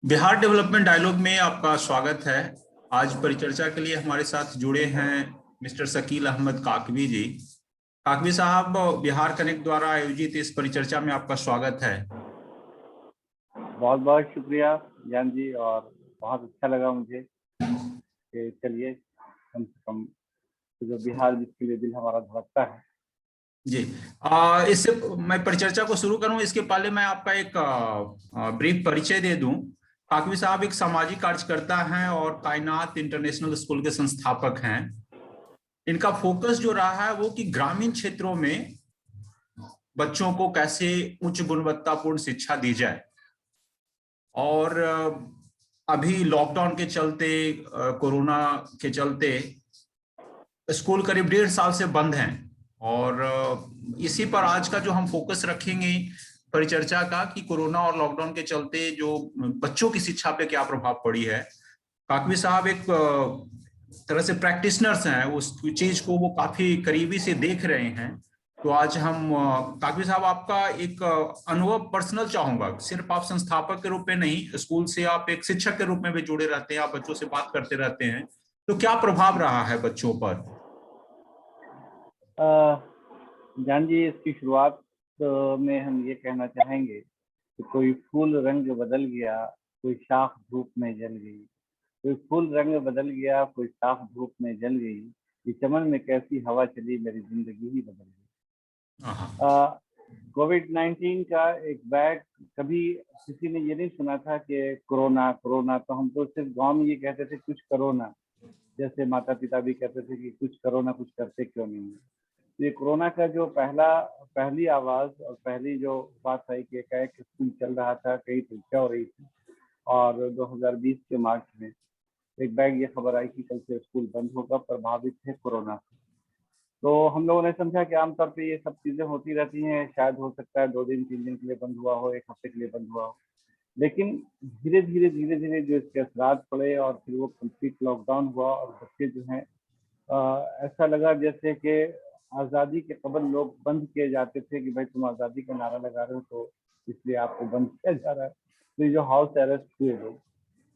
Bihar development dialogue में आपका स्वागत है। आज परिचर्चा के लिए हमारे साथ जुड़े हैं मिस्टर शकील अहमद काकवी जी। काकवी साहब, बिहार कनेक्ट द्वारा आयोजित इस परिचर्चा में आपका स्वागत है। बहुत बहुत शुक्रिया ज्ञान जी। और बहुत अच्छा लगा मुझे कि चलिए कम से कम जो बिहार जिसके लिए दिल हमारा धड़कता है। जी, इससे मैं परिचर्चा को शुरू करूं इसके पहले मैं आपका एक ब्रीफ परिचय दे दूं। काकवी साहब एक सामाजिक कार्यकर्ता हैं और कायनात इंटरनेशनल स्कूल के संस्थापक हैं। इनका फोकस जो रहा है वो कि ग्रामीण क्षेत्रों में बच्चों को कैसे उच्च गुणवत्तापूर्ण शिक्षा दी जाए। और अभी लॉकडाउन के चलते, कोरोना के चलते स्कूल करीब 1.5 साल से बंद हैं। और इसी पर आज का जो हम फोकस रखेंगे परिचर्चा का कि कोरोना और लॉकडाउन के चलते जो बच्चों की शिक्षा पे क्या प्रभाव पड़ी है। काकवी साहब एक तरह से प्रैक्टिशनर्स हैं, उस चीज को वो काफी करीबी से देख रहे हैं। तो आज हम काकवी साहब आपका एक अनुभव पर्सनल चाहूंगा। सिर्फ आप संस्थापक के रूप में नहीं, स्कूल से आप एक शिक्षक के रूप में भी जुड़े रहते हैं, आप बच्चों से बात करते रहते हैं। तो क्या प्रभाव रहा है बच्चों पर? ज्ञान जी, इसकी शुरुआत में हम ये कहना चाहेंगे कि कोई फूल रंग बदल गया, कोई शाख धूप में जल गई। कोई फूल रंग बदल गया, कोई शाख धूप में जल गई। ये चमन में कैसी हवा चली, मेरी जिंदगी ही बदल गई। कोविड-19 का एक बैग, कभी किसी ने ये नहीं सुना था कि कोरोना कोरोना, तो हम तो सिर्फ गांव में ये कहते थे कुछ करो ना। जैसे माता पिता भी कहते थे कि कुछ करो ना, कुछ करते क्यों नहीं है। तो ये कोरोना का जो पहली आवाज और पहली जो बात आई कि एकाएक स्कूल चल रहा था, कई परीक्षा हो रही थी, और 2020 के मार्च में एक बैग ये खबर आई कि कल से स्कूल बंद होगा, प्रभावित है कोरोना से। तो हम लोगों ने समझा कि आमतौर पे ये सब चीजें होती रहती हैं, शायद हो सकता है 2 दिन 3 दिन के लिए बंद हुआ हो, एक हफ्ते के लिए बंद हुआ हो। लेकिन धीरे धीरे जो इसके असरात पड़े और फिर वो कंप्लीट लॉकडाउन हुआ और बच्चे जो हैं, ऐसा लगा जैसे कि आज़ादी के कबल लोग बंद किए जाते थे कि भाई तुम आज़ादी का नारा लगा रहे हो तो इसलिए आपको बंद किया जा रहा है। तो ये जो हाउस अरेस्ट हुए लोग,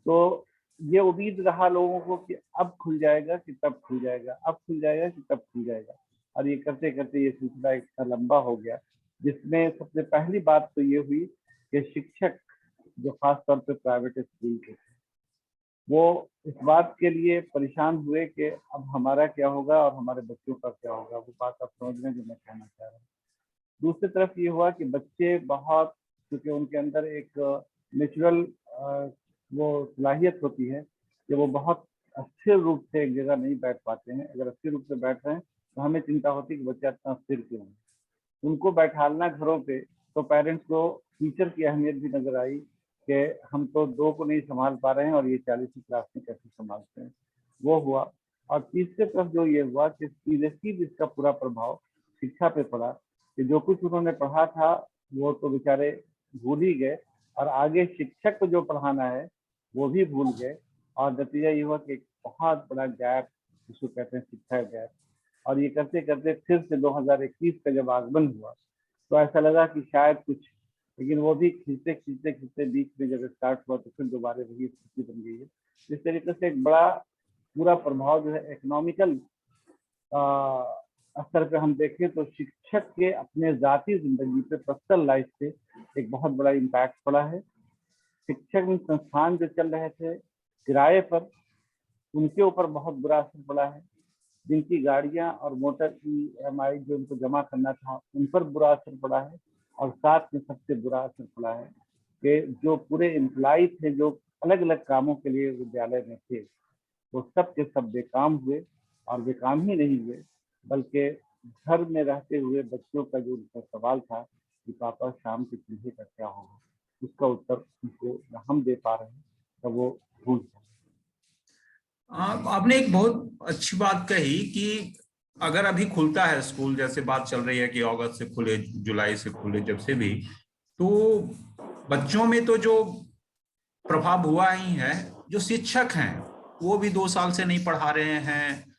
तो ये उम्मीद रहा लोगों को कि अब खुल जाएगा कि तब खुल जाएगा, अब खुल जाएगा कि तब खुल जाएगा। और ये करते करते ये सिलसिला इतना लंबा हो गया, जिसमें सबसे पहली बात तो ये हुई कि शिक्षक जो खास तौर पे प्राइवेट स्कूल के, वो इस बात के लिए परेशान हुए कि अब हमारा क्या होगा और हमारे बच्चों का क्या होगा। वो बात आप समझ रहे हैं जो मैं कहना चाह रहा हूँ। दूसरी तरफ ये हुआ कि बच्चे बहुत, क्योंकि उनके अंदर एक नेचुरल वो सलाहियत होती है कि वो बहुत अस्थिर रूप से एक जगह नहीं बैठ पाते हैं। अगर अस्थिर रूप से बैठ रहे हैं तो हमें चिंता होती है कि बच्चा इतना स्थिर क्यों है। उनको बैठालना घरों पे, तो पेरेंट्स को टीचर की अहमियत भी नजर आई कि हम तो 2 को नहीं संभाल पा रहे हैं और ये 40वीं क्लास में कैसे संभालते हैं। वो हुआ। और तीसरे तरफ जो ये हुआ कि सीरियसली इसका पूरा प्रभाव शिक्षा पे पड़ा कि जो कुछ उन्होंने पढ़ा था वो तो बेचारे भूल ही गए, और आगे शिक्षक को जो पढ़ाना है वो भी भूल गए। और नतीजा ये हुआ कि एक बहुत बड़ा गैप, जिसको कहते हैं शिक्षा गैप। और ये करते करते फिर से 2021 का जब आगमन हुआ तो ऐसा लगा कि शायद कुछ, लेकिन वो भी खींचते खींचते खींचते बीच में जब स्टार्ट हुआ तो फिर दोबारा वही स्थिति बन गई है। इस तरीके से एक बड़ा पूरा प्रभाव जो है इकोनॉमिकल स्तर पे हम देखें तो शिक्षक के अपने जाती जिंदगी पे, पर्सनल लाइफ पे एक बहुत बड़ा इम्पैक्ट पड़ा है। शिक्षक संस्थान जो चल रहे थे किराए पर, उनके ऊपर बहुत बुरा असर पड़ा है। जिनकी गाड़ियां और मोटर EMI जो उनको जमा करना था, उन पर बुरा असर पड़ा है। और साथ में सबसे बुरा असर पड़ा है कि जो पूरे एम्प्लॉय थे जो अलग अलग कामों के लिए विद्यालय में थे, वो सब के सब बेकाम हुए। और बेकाम ही नहीं हुए बल्कि घर में रहते हुए बच्चों का जो उनका सवाल था कि पापा शाम के चूल्हे का क्या होगा, उसका उत्तर उनको हम दे पा रहे हैं, तो वो भूल गए। आपने एक बहुत अच्छी बात कही कि अगर अभी खुलता है स्कूल, जैसे बात चल रही है कि अगस्त से खुले, जुलाई से खुले, जब से भी, तो बच्चों में तो जो प्रभाव हुआ ही है, जो शिक्षक हैं वो भी 2 साल से नहीं पढ़ा रहे हैं,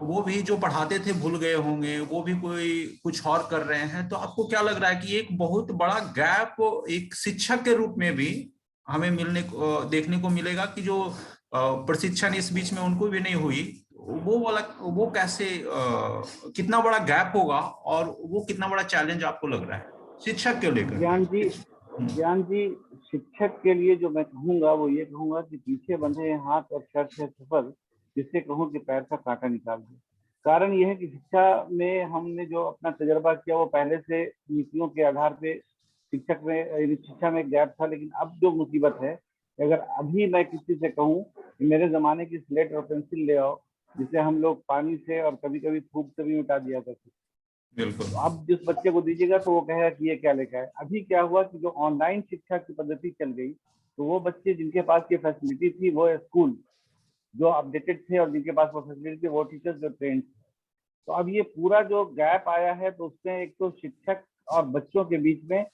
वो भी जो पढ़ाते थे भूल गए होंगे, वो भी कोई कुछ और कर रहे हैं। तो आपको क्या लग रहा है कि एक बहुत बड़ा गैप एक शिक्षक के रूप में भी हमें मिलने को देखने को मिलेगा कि जो प्रशिक्षण इस बीच में उनको भी नहीं हुई, वो वाला वो कैसे कितना बड़ा गैप होगा और वो कितना बड़ा चैलेंज आपको लग रहा है शिक्षक को लेकर ज्ञान जी, के? ज्ञान जी, शिक्षक के लिए जो मैं कहूंगा वो ये कहूंगा कि पीछे बंधे हैं हाथ और शर्त है सफल, जिससे कहूँ कि पैर का कांटा निकाल दे। कारण यह है कि शिक्षा में हमने जो अपना तजर्बा किया वो पहले से नीतियों के आधार पे शिक्षा में गैप था। लेकिन अब जो मुसीबत है, अगर अभी मैं किसी से कहूँ कि मेरे जमाने की स्लेट और पेंसिल ले आओ, जिसे हम लोग पानी से और कभी कभी थूक से भी मिटा दिया करते, बिल्कुल। तो अब जिस बच्चे को दीजिएगा तो वो कहेगा कि ये क्या लेकर है। अभी क्या हुआ कि जो ऑनलाइन शिक्षा की पद्धति चल गई, तो वो बच्चे जिनके पास ये फैसिलिटी थी वो स्कूल जो अपडेटेड थे, और जिनके पास वो फैसिलिटी थी वो टीचर्स जो ट्रेंड थे। तो अब ये पूरा जो गैप आया है, तो उसमें एक तो शिक्षक और बच्चों के बीच में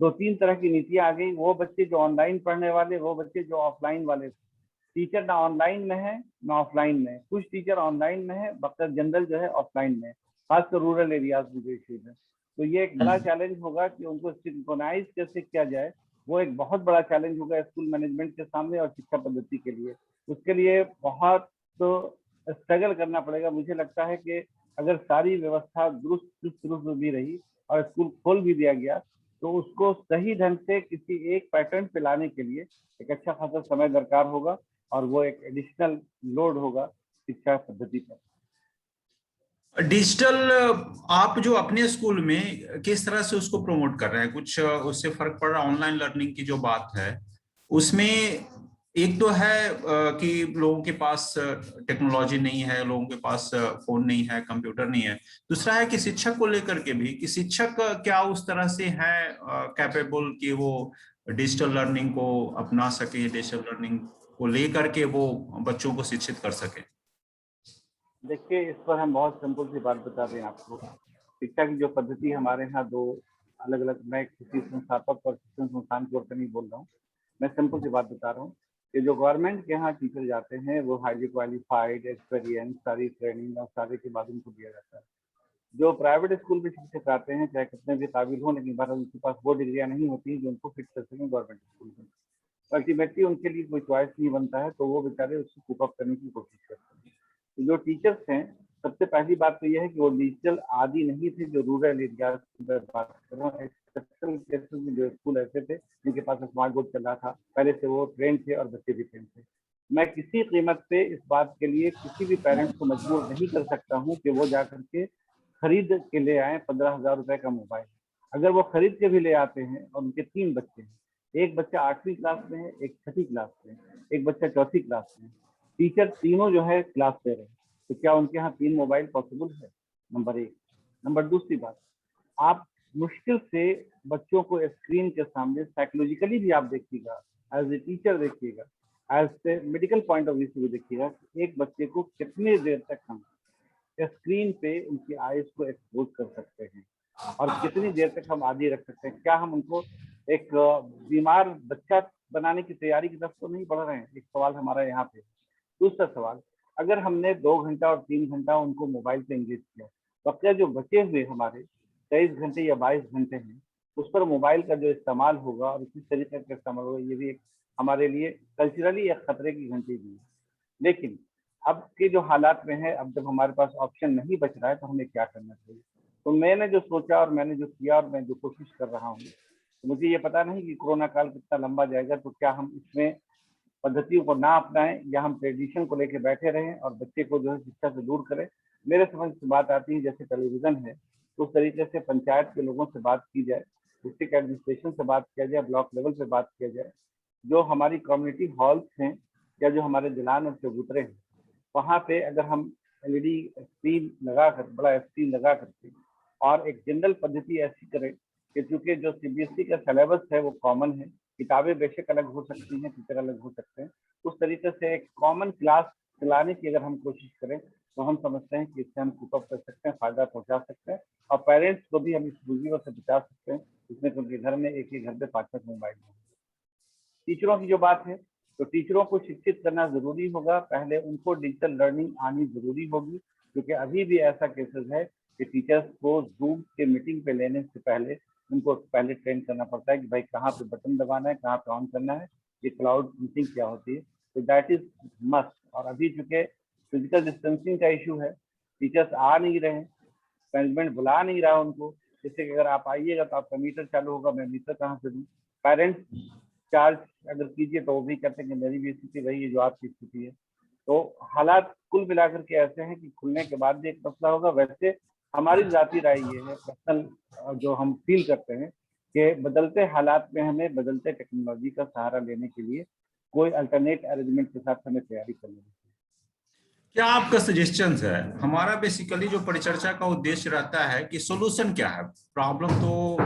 दो तीन तरह की नीतियां आ गई। वो बच्चे जो ऑनलाइन पढ़ने वाले, वो बच्चे जो ऑफलाइन वाले। टीचर ना ऑनलाइन में है ना ऑफलाइन में, कुछ टीचर ऑनलाइन में है, बकर जनरल जो है ऑफलाइन में, खासकर रूरल एरियाज में जो इश्यूज है। तो ये एक बड़ा चैलेंज होगा कि उनको सिंक्रोनाइज कैसे किया जाए। वो एक बहुत बड़ा चैलेंज होगा स्कूल मैनेजमेंट के सामने और शिक्षा पद्धति के लिए। उसके लिए बहुत तो स्ट्रगल करना पड़ेगा। मुझे लगता है कि अगर सारी व्यवस्था दुरुस्त भी रही और स्कूल खोल भी दिया गया, तो उसको सही ढंग से किसी एक पैटर्न पे लाने के लिए एक अच्छा खासा समय दरकार होगा, और वो एक एडिशनल लोड होगा शिक्षा पद्धति पर। डिजिटल आप जो अपने स्कूल में किस तरह से उसको प्रमोट कर रहे हैं, कुछ उससे फर्क पड़ रहा है? ऑनलाइन लर्निंग की जो बात है उसमें एक तो है कि लोगों के पास टेक्नोलॉजी नहीं है, लोगों के पास फोन नहीं है, कंप्यूटर नहीं है। दूसरा है कि शिक्षक को लेकर के भी कि शिक्षक क्या उस तरह से है कैपेबल कि वो डिजिटल लर्निंग को अपना सके, डिजिटल लर्निंग को लेकर के वो बच्चों को शिक्षित कर सके। देखिए, इस पर हम बहुत सिंपल सी बात बता दें आपको। शिक्षा की जो पद्धति हमारे यहाँ दो अलग अलग, मैं किसी संस्थापक और शिक्षण संस्थान की ओर से नहीं बोल रहा हूँ, मैं सिंपल सी बात बता रहा हूँ कि जो गवर्नमेंट के यहाँ टीचर जाते हैं वो हाईली क्वालिफाइड, एक्सपीरियंस, सारी ट्रेनिंग और सारे के बाद उनको दिया जाता है। जो प्राइवेट स्कूल में शिक्षक आते हैं, चाहे कितने भी काबिल हों, लेकिन बार उनके पास वो डिग्रियां नहीं होती जो उनको फिट कर सकें गवर्नमेंट स्कूल में। अल्टीमेटली उनके लिए कोई चॉइस नहीं बनता है, तो वो बेचारे उसको कीप अप करने की कोशिश करते हैं। तो जो टीचर्स हैं, सबसे पहली बात तो यह है कि वो डिजिटल आदि नहीं थे। जो रूरल एरियाज की बात कर रहा हूँ, एक्सेप्शनल केसेस में जो स्कूल ऐसे थे जिनके पास स्मार्ट बोर्ड चल रहा था, पहले से वो ट्रेन थे और बच्चे भी ट्रेन थे। मैं किसी कीमत पे इस बात के लिए किसी भी पेरेंट्स को मजबूर नहीं कर सकता हूँ कि वो जाकर के खरीद के ले आए 15,000 रुपए का मोबाइल। अगर वो खरीद के भी ले आते हैं और उनके 3 बच्चे हैं, एक बच्चा 8वीं क्लास में है, एक 6ठी क्लास में है, एक बच्चा 4थी क्लास में है, टीचर तीनों जो है क्लास ले रहे हैं, तो क्या उनके यहाँ 3 मोबाइल पॉसिबल है? नंबर एक। नंबर दूसरी बात, आप मुश्किल से बच्चों को स्क्रीन के सामने साइकोलॉजिकली भी आप देखिएगा, एज ए टीचर देखिएगा, as a medical point of view से भी देखिएगा कि एक बच्चे को कितनी देर तक हम स्क्रीन पे उनकी आईज को एक्सपोज कर सकते हैं और कितनी देर तक हम आदी रख सकते हैं। क्या हम उनको एक बीमार बच्चा बनाने की तैयारी की तरफ तो नहीं बढ़ रहे हैं? एक सवाल हमारा यहाँ पे। दूसरा सवाल, अगर हमने 2 घंटा और 3 घंटा उनको मोबाइल पे एंगेज किया, तो क्या जो बचे हुए हमारे 23 घंटे या 22 घंटे हैं, उस पर मोबाइल का जो इस्तेमाल होगा और किस तरीके का इस्तेमाल होगा, ये भी एक हमारे लिए कल्चरली एक खतरे की घंटी भी है। लेकिन अब के जो हालात में है, अब जब हमारे पास ऑप्शन नहीं बच रहा है, तो हमें क्या करना चाहिए? तो मैंने जो सोचा और मैंने जो किया और मैं जो कोशिश कर रहा हूँ, तो मुझे ये पता नहीं कि कोरोना काल कितना लंबा जाएगा, तो क्या हम इसमें पद्धतियों को ना अपनाएं या हम ट्रेडिशन को लेकर बैठे रहें और बच्चे को जो है शिक्षा से दूर करें। मेरे समझ से बात आती है, जैसे टेलीविजन है, तो उस तरीके से पंचायत के लोगों से बात की जाए, डिस्ट्रिक्ट एडमिनिस्ट्रेशन से बात किया जाए, ब्लॉक लेवल पे बात किया जाए। जो हमारी कम्युनिटी हॉल्स हैं या जो हमारे दिलान और चबूतरे हैं, वहाँ पे अगर हम एलईडी स्क्रीन लगा कर, बड़ा स्क्रीन लगा करके और एक जनरल पद्धति ऐसी करें कि चूंकि जो सीबीएसई का सिलेबस है वो कॉमन है, किताबें बेशक अलग हो सकती हैं, टीचर अलग हो सकते हैं, उस तरीके से एक कॉमन क्लास चलाने की अगर हम कोशिश करें, तो हम समझते हैं कि इससे हम कीप अप कर सकते हैं, फायदा पहुंचा सकते हैं और पेरेंट्स को भी हम इस बुजुर्गों से बचा सकते हैं, जिसमें उनके घर में एक ही घर पे 5-5 मोबाइल हों। टीचरों की जो बात है, तो टीचरों को शिक्षित करना जरूरी होगा। पहले उनको डिजिटल लर्निंग आनी जरूरी होगी, क्योंकि अभी भी ऐसा केसेस है कि टीचर्स को जूम के मीटिंग पे लेने से पहले उनको पहले ट्रेन करना पड़ता है कि भाई कहाँ पे बटन दबाना है, कहाँ पे ऑन करना है, कि क्लाउड मीटिंग क्या होती है, तो दैट इज मस्ट। और अभी चूंकि फिजिकल डिस्टेंसिंग का इशू है, टीचर्स आ नहीं रहे हैं, मैनेजमेंट बुला नहीं रहा उनको, जैसे कि अगर आप आइएगा तो आपका मीटर चालू होगा, मैं मीटर कहाँ से दूँ। पेरेंट्स चार्ज अगर कीजिए तो वो भी कहते हैं कि मेरी भी स्थिति वही है जो आपकी स्थिति है। तो हालात कुल मिलाकर के ऐसे हैं कि खुलने के बाद भी एक मसला होगा। वैसे हमारी जाती राय ये है, पर्सनल जो हम फील करते हैं, कि बदलते हालात में हमें बदलते टेक्नोलॉजी का सहारा लेने के लिए कोई अल्टरनेट अरेंजमेंट के साथ हमें तैयारी करनी है। क्या आपका सजेशन है? हमारा बेसिकली जो परिचर्चा का उद्देश्य रहता है कि सॉल्यूशन क्या है। प्रॉब्लम तो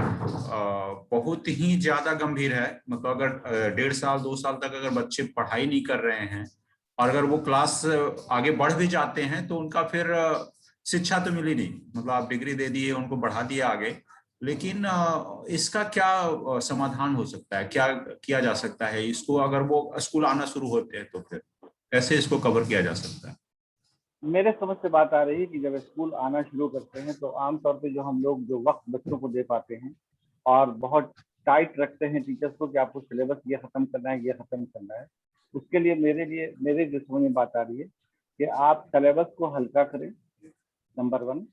बहुत ही ज्यादा गंभीर है। मतलब अगर 1.5 साल 2 साल तक अगर बच्चे पढ़ाई नहीं कर रहे हैं और अगर वो क्लास आगे बढ़ भी जाते हैं तो उनका फिर शिक्षा तो मिली नहीं। मतलब आप डिग्री दे दिए, उनको बढ़ा दिया आगे, लेकिन इसका क्या समाधान हो सकता है? क्या किया जा सकता है इसको? अगर वो स्कूल आना शुरू होते हैं तो फिर कैसे इसको कवर किया जा सकता है? मेरे समझ से बात आ रही है कि जब स्कूल आना शुरू करते हैं तो आमतौर पे जो हम लोग जो वक्त बच्चों को दे पाते हैं और बहुत टाइट रखते हैं टीचर्स को कि आपको सिलेबस ये खत्म करना है, ये खत्म करना है, उसके लिए मेरे जो समझ में बात आ रही है कि आप सिलेबस को हल्का करें, नंबर 1।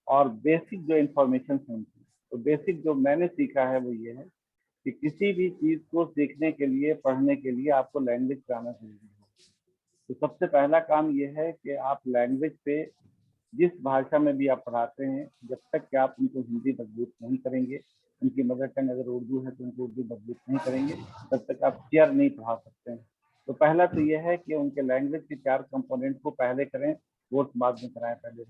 और बेसिक जो इंफॉर्मेशन है उनकी, तो बेसिक जो मैंने सीखा है वो ये है कि किसी भी चीज़ को सीखने के लिए, पढ़ने के लिए आपको लैंग्वेज पे आना जरूरी है। तो सबसे पहला काम ये है कि आप लैंग्वेज पे, जिस भाषा में भी आप पढ़ाते हैं, जब तक कि आप उनको हिंदी मजबूत नहीं करेंगे, उनकी मदर टंग अगर उर्दू है तो उनको उर्दू मजबूत नहीं करेंगे, तब तक आप क्लियर नहीं पढ़ा सकते हैं। तो पहला तो ये है कि उनके लैंग्वेज के 4 कंपोनेंट को पहले करें, कोर्स बाद में कराएं। पहले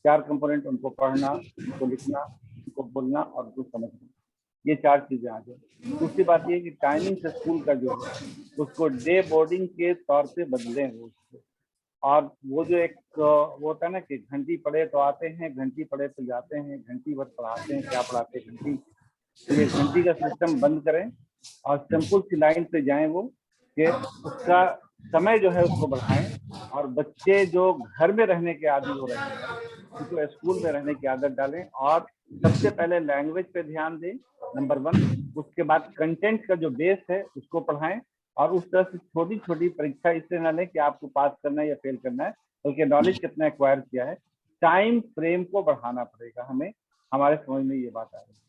4 कंपोनेंट, उनको पढ़ना, उनको लिखना, उनको बोलना और उनको समझना, ये 4 चीजें आ जाए। दूसरी बात ये कि टाइमिंग से स्कूल का जो है उसको डे बोर्डिंग के तौर पे बदलें वो उसको। और वो जो एक वो होता है ना कि घंटी पड़े तो आते हैं, घंटी पड़े तो जाते हैं, घंटी भर पढ़ाते हैं, क्या पढ़ाते हैं घंटी। तो ये घंटी का सिस्टम बंद करें और सिंपल सी लाइन पे जाएं वो, कि उसका समय जो है उसको बढ़ाएं। और बच्चे जो घर में रहने के आदी हो रहे हैं उनको स्कूल में रहने की आदत डालें। और सबसे पहले लैंग्वेज पे ध्यान दें, नंबर 1। उसके बाद कंटेंट का जो बेस है उसको पढ़ाएं। और उस तरह से छोटी छोटी परीक्षा इससे ना लें कि आपको पास करना है या फेल करना है, बल्कि नॉलेज कितना एक्वायर किया है। टाइम फ्रेम को बढ़ाना पड़ेगा हमें, हमारे समझ में ये बात आ रही है।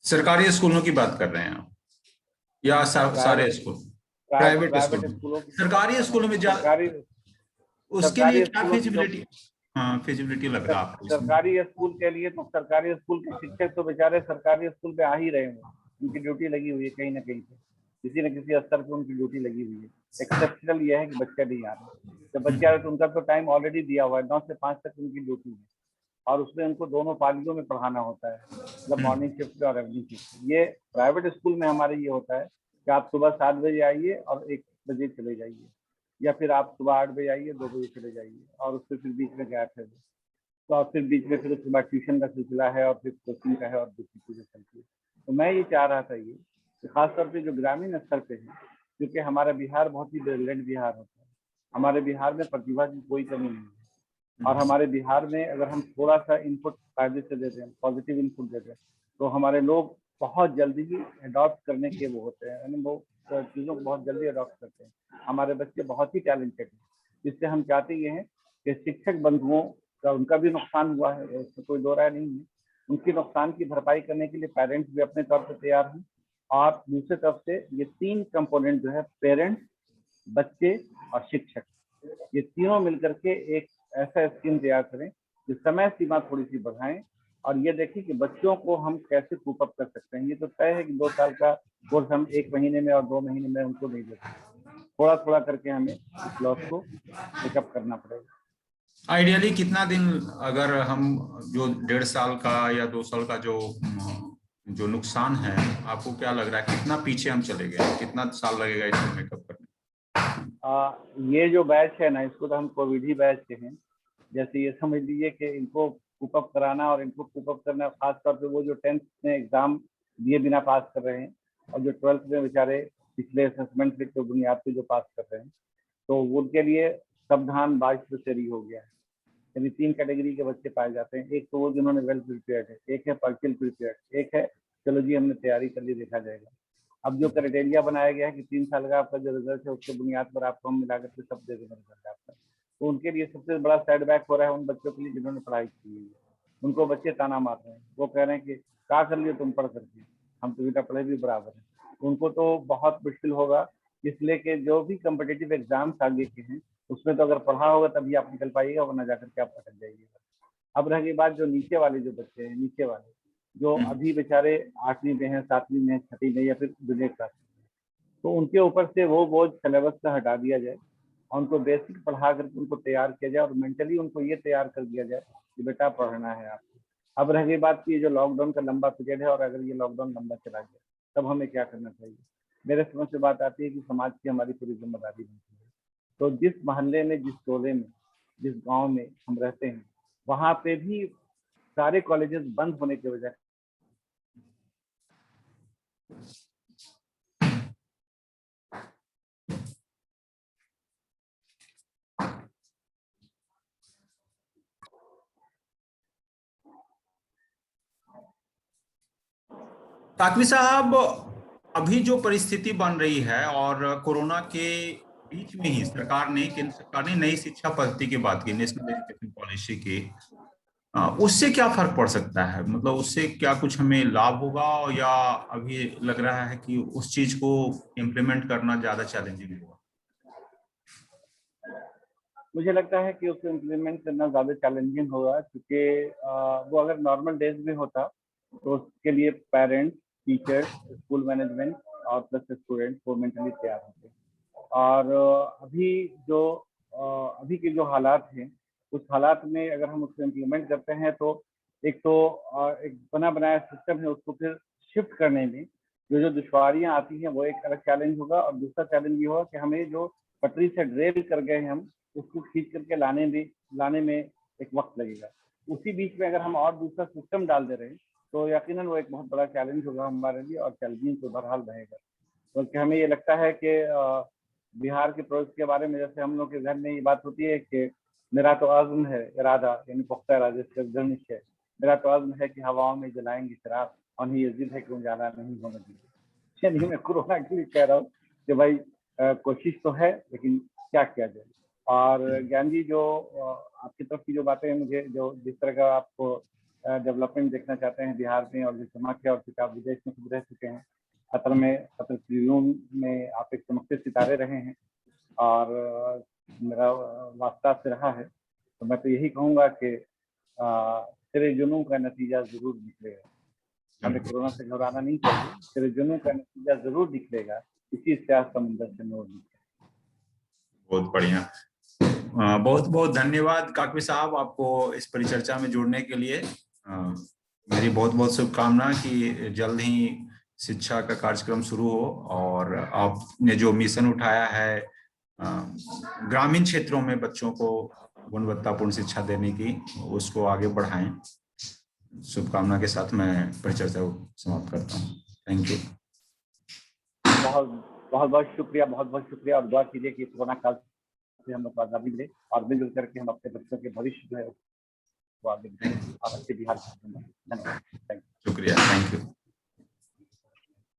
सरकारी स्कूलों की बात कर रहे हैं आप या सारे private school? Private private school. स्कूलों की सरकारी स्कूलों में सरकारी उसके लिए सरकारी क्या स्कूलों की जो फिजिबिलिटी? हाँ, फिजिबिलिटी लग रहा है आपको इसमें? सरकारी स्कूल के लिए तो सरकारी स्कूल के शिक्षक तो बेचारे सरकारी स्कूल पे आ ही रहे हैं, उनकी ड्यूटी लगी हुई है कहीं ना कहीं पे, किसी न किसी स्तर पे उनकी ड्यूटी लगी हुई है। एक्सेप्शनल ये है कि बच्चे नहीं आ रहे। जब बच्चे आ रहे तो उनका तो टाइम ऑलरेडी दिया हुआ है, 9 से 5 तक उनकी ड्यूटी है। और उसमें उनको दोनों पालियों में पढ़ाना होता है, मतलब मॉर्निंग शिफ्ट और इवनिंग शिफ्ट। ये प्राइवेट स्कूल में हमारे ये होता है कि आप सुबह 7 बजे आइए और 1 बजे चले जाइए, या फिर आप सुबह 8 बजे आइए, 2 बजे चले जाइए, और उससे फिर बीच में गैप है। तो और फिर बीच में फिर उसके बाद ट्यूशन का सिलसिला है और फिर कोचिंग का है और दूसरी चीजें चलती है। तो मैं ये चाह रहा था ये कि खासतौर पे जो ग्रामीण स्तर पे है, क्योंकि हमारा बिहार बहुत ही ब्रिलियंट बिहार होता है, हमारे बिहार में प्रतिभा की कोई कमी नहीं है। और हमारे बिहार में अगर हम थोड़ा सा इनपुट फायदे से देते हैं, पॉजिटिव इनपुट देते हैं, तो हमारे लोग बहुत जल्दी ही अडॉप्ट करने के वो होते हैं, यानी वो चीज़ों को बहुत जल्दी अडॉप्ट करते हैं। हमारे बच्चे बहुत ही टैलेंटेड हैं। इससे हम चाहते ये हैं कि शिक्षक बंधुओं का, उनका भी नुकसान हुआ है, इसमें कोई दो राय नहीं है। उनके नुकसान की भरपाई करने के लिए पेरेंट्स भी अपने तौर पर तैयार हैं। और दूसरी तरफ से ये 3 कंपोनेंट जो है, पेरेंट्स, बच्चे और शिक्षक, ये तीनों मिलकर के एक ऐसा स्कीम तैयार करें कि समय सीमा थोड़ी सी बढ़ाएं। और ये देखिए कि बच्चों को हम कैसे कूप अप कर सकते हैं। ये तो तय है कि 2 साल का कोर्स हम 1 महीने में और 2 महीने में उनको नहीं दे सकते, थोड़ा थोड़ा करके हमें इस लॉस को पिकअप करना पड़ेगा। आइडियली कितना दिन, अगर हम जो 1.5 साल का या 2 साल का जो जो नुकसान है, आपको क्या लग रहा है कितना पीछे हम चले गए? कितना साल लगेगा इसको मेकअप करने? ये जो बैच है ना, इसको तो हम कोविड ही बैच के हैं। जैसे ये समझ लीजिए कि इनको कूप अप कराना, और इनको कूप अप करना खासतौर पे वो जो 10th में एग्जाम दिए बिना पास कर रहे हैं, और जो 12th में बेचारे पिछले असेसमेंट के बुनियाद पे जो पास कर रहे हैं, तो उनके लिए सावधान 22 से हो गया है। यानी 3 कैटेगरी के बच्चे पाए जाते हैं। एक तो वो जिन्होंने वेल प्रिपेयर्ड है, एक है पार्शियल प्रिपेयर्ड, एक है चलो जी हमने तैयारी कर ली देखा जाएगा। अब जो क्राइटेरिया बनाया गया है कि 3 साल का आपका जो रिजल्ट है उसके बुनियाद पर आपको हम मिला करके सब दे देंगे रिजल्ट आपका, तो उनके लिए सबसे बड़ा सेटबैक हो रहा है उन बच्चों के लिए जिन्होंने पढ़ाई की है। उनको बच्चे ताना मार रहे हैं, वो कह रहे हैं कि क्या कर लिए तुम पढ़ करके, हम तो बिना पढ़े भी बराबर है। उनको तो बहुत मुश्किल होगा, इसलिए कि जो भी कम्पिटिटिव एग्जाम्स आगे के हैं उसमें तो अगर पढ़ा होगा तभी आप निकल पाइएगा, वरना जाकर के आप अटक जाइएगा। अब रह गई बात जो नीचे वाले जो बच्चे हैं, नीचे वाले जो अभी बेचारे 8वीं में हैं, 7वीं में, 6वीं में या फिर जूनियर क्लास में, तो उनके ऊपर से वो बोझ सिलेबस का हटा दिया जाए और उनको बेसिक पढ़ा करके उनको तैयार किया जाए और मेंटली उनको ये तैयार कर दिया जाए कि बेटा पढ़ना है आपको। अब रह गई बात की जो लॉकडाउन का लंबा पीरियड है और अगर ये लॉकडाउन लंबा चला गया तब हमें क्या करना चाहिए। मेरे समझ से बात आती है कि समाज की हमारी पूरी जिम्मेदारी बनती है। तो जिस मोहल्ले में, जिस टोले में, जिस गांव में हम रहते हैं, वहां पे भी सारे कॉलेजेस बंद होने की वजह ताकवी साहब, अभी जो परिस्थिति बन रही है और कोरोना के बीच में ही केंद्र सरकार ने नई शिक्षा पद्धति की बात की, नेशनल एजुकेशन पॉलिसी की, उससे क्या फर्क पड़ सकता है? मतलब उससे क्या कुछ हमें लाभ होगा, या अभी लग रहा है कि उस चीज को इम्प्लीमेंट करना ज्यादा चैलेंजिंग होगा? मुझे लगता है कि उसको इम्प्लीमेंट करना ज़्यादा चैलेंजिंग होगा, क्योंकि वो अगर नॉर्मल डेज में होता तो उसके लिए पेरेंट्स, टीचर्स, स्कूल मैनेजमेंट और प्लस स्टूडेंट वो मेंटली तैयार होते। और अभी के जो हालात हैं उस हालात में अगर हम उसको इम्प्लीमेंट करते हैं तो एक बना बनाया सिस्टम है उसको फिर शिफ्ट करने में जो दुश्वारियां आती हैं वो एक अलग चैलेंज होगा। और दूसरा चैलेंज ये होगा कि हमें जो पटरी से ड्रेल कर गए हैं हम उसको खींच करके लाने में एक वक्त लगेगा। उसी बीच में अगर हम और दूसरा सिस्टम डाल दे रहे हैं तो यकीनन वो एक बहुत बड़ा चैलेंज होगा हमारे लिए और चैलेंजिंग तो बहरहाल रहेगा। बल्कि हमें ये लगता है कि बिहार के प्रोजेक्ट के बारे में जैसे हम लोग के घर में ये बात होती है कि मेरा तो आज़म है इरादा, यानी पुख्ता इरादे से है, मेरा तो आज़म है कि हवाओं में जलाएंगे शराब और ये जिद है कि उजाला नहीं होने देंगे। यानी मैं कोरोना के लिए कह रहा हूँ कि भाई कोशिश तो है लेकिन क्या किया जाए। और ज्ञान जी जो आपकी तरफ की जो बातें हैं, मुझे जो जिस तरह का आपको डेवलपमेंट देखना चाहते हैं बिहार में और जो समाज और आप विदेश में खुद रह चुके हैं, कतर में आप एक चमकते सितारे रहे हैं और मेरा वास्ता से रहा है, तो मैं तो यही कहूँगा कि तेरे जुनून का नतीजा जरूर निकलेगा। हमें कोरोना से घबराना नहीं चाहिए, तेरे जुनून का नतीजा जरूर निकलेगा, इसी सियाह समुंदर से नूर निकलेगा। बहुत बढ़िया, बहुत बहुत धन्यवाद काकवी साहब आपको इस परिचर्चा में जुड़ने के लिए। मेरी बहुत बहुत शुभकामना कि जल्द ही शिक्षा का कार्यक्रम शुरू हो और आपने जो मिशन उठाया है ग्रामीण क्षेत्रों में बच्चों को गुणवत्तापूर्ण शिक्षा देने की, उसको आगे बढ़ाएं। शुभकामना के साथ मैं परिचर्चा को समाप्त करता हूँ। Thank you. बहुत बहुत बहुत शुक्रिया, बहुत बहुत शुक्रिया। और दुआ कीजिए कि कोरोना काल से हम लोग आजादी मिले और मिलजुल करके हम अपने बच्चों के भविष्य जो है वो आगे बढ़े और अच्छे बिहार। धन्यवाद। शुक्रिया, थैंक यू।